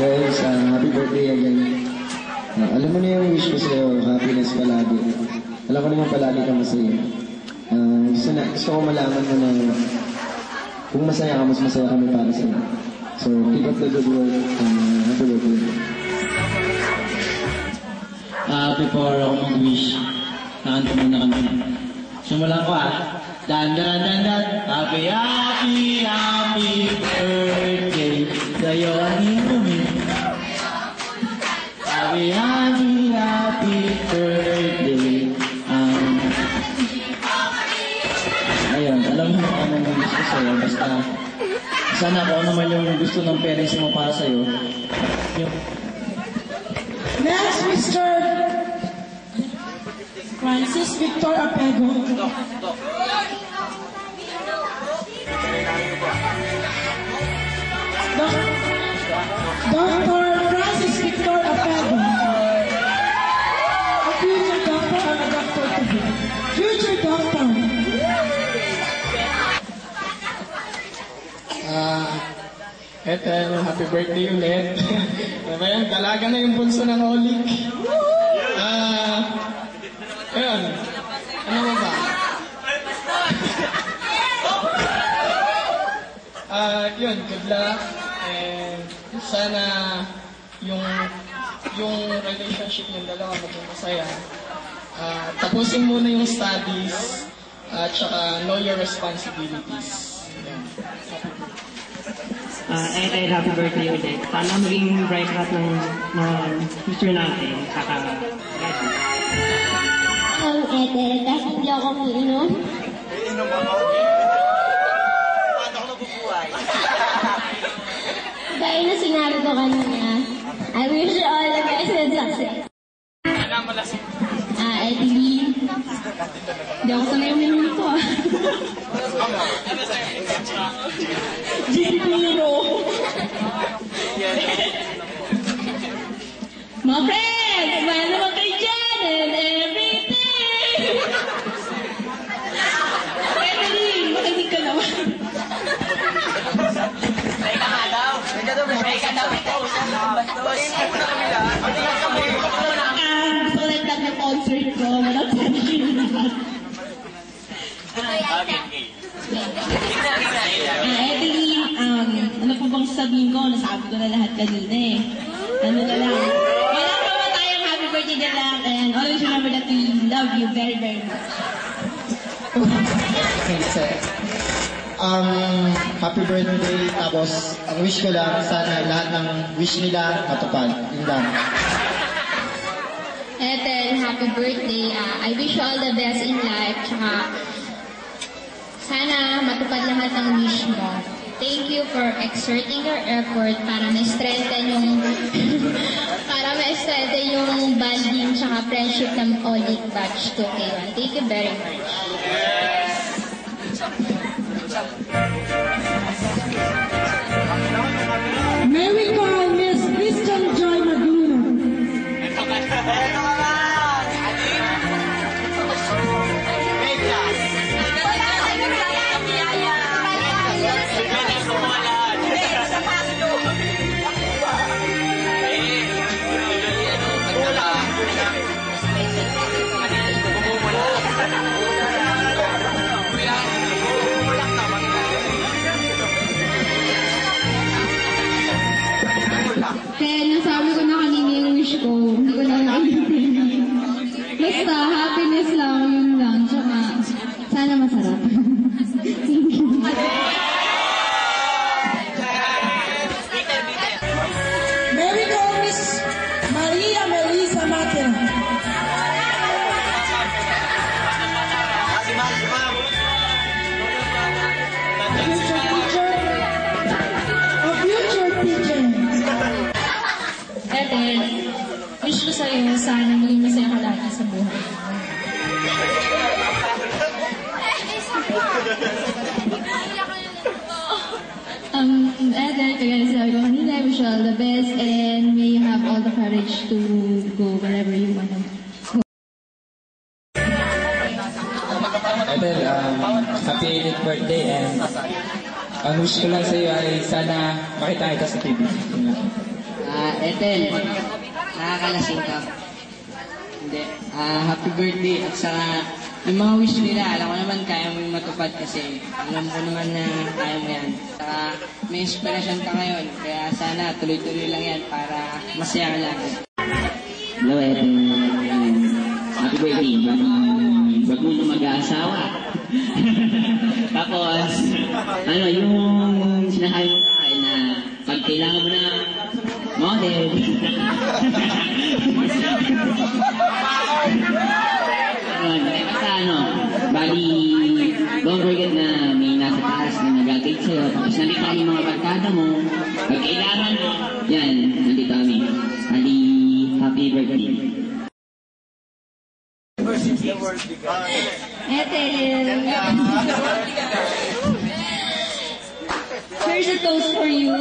Friends, happy birthday again. Alam mo na yung wish ko sa'yo, happiness palagi. Alam ko naman palagi ka masaya. Gusto ko malaman mo na kung masaya ka, mas masaya kami para sa'yo. So, keep up the good work and happy birthday. Before ako mag-wish, nakanta muna kami. Simulan ko Dan dan dan dan, happy happy happy birthday sa'yo Anime. Happy happy happy birthday. Ayun, alam mo kung anong wish ko sa'yo. Basta, sana kung ano man yung gusto ng parents mo para sa'yo. Next, Mr. Francis Victor Apego. Dr. Francis Victor Apego. A future doctor and a doctor to be. Future doctor. Ethel, happy birthday ulit. Diba yan? Dalaga na yung bunso ng Olik. Ayun. Ano mo ba? Yun, good luck. And sana yung relationship ng dalawa maging masaya. Tapusin muna yung studies at saka know your responsibilities. Ethel, happy birthday ulit. Sana maging bright path ng future natin. Saka, Ethel, kahit hindi ako umiinom. Iinom ako? Paano ako nabubuhay? Dahil na sinabi ko kanina, I wish you all the best and success. Eddie, hindi ako sanay uminom ito Gino. Mga friends, mahal naman kayo dyan and everything. Evelyn, makinig ka naman. May ka nga daw. May ka daw. Gusto ko lang tag na concert ko. Walang sabihin naman. Evelyn, ano po bang sabihin ko? Nasabi ko na lahat kanina eh. Ano na lang. Kaya pa tayong happy birthday na lang and always remember that we love you very, very much. Okay, sir. Happy birthday. Tapos, ang wish ko lang, sana lahat ng wish nila matupad. Yun lang. Ethel, happy birthday. I wish you all the best in life. Tsaka, sana matupad lahat ng wish mo. Thank you for exerting your effort para ma-strengthen yung bonding tsaka friendship ng Olik Batch 2K1. Thank you very much. May we call Miss Christian Joy Magluno. Kaya nasabi ko na kanina yung wish ko. Hindi ko na nakalimutan. Basta, happiness lang, yun lang. Tsaka, sana masarap. Thank you. May we call Miss Maria Melissa Matera. Future teacher. A future teacher. Ethel, wish ko sa'yo, sana maging masaya ka lagi sa buhay. Ethel, kaya sabi ko kanina, I wish you all the best and may you have all the courage to go wherever you want to go. Ethel, happy 8th birthday and ang wish ko lang sa iyo ay sana makita kita sa TV. Ethel, nakakalasing ka. Hindi. Happy birthday. At saka, yung mga wish nila, alam ko naman kaya mo yung matupad kasi alam ko naman na kaya mo yan. Saka, may inspirasyon ka ngayon. Kaya sana tuloy-tuloy lang yan para masaya ka lang. Hello, Ethel. Happy birthday. Wag mo na mag-aasawa. Tapos, yung sinasabi mo sa akin na pag kailangan mo na model. Basta bali, don't forget na may nasa taas na nag-guide sa'yo. Tapos nandito kami mga barkada mo. Pag kailangan, yan, nandito kami. Bali, happy birthday. Ethel. Here's a toast for you.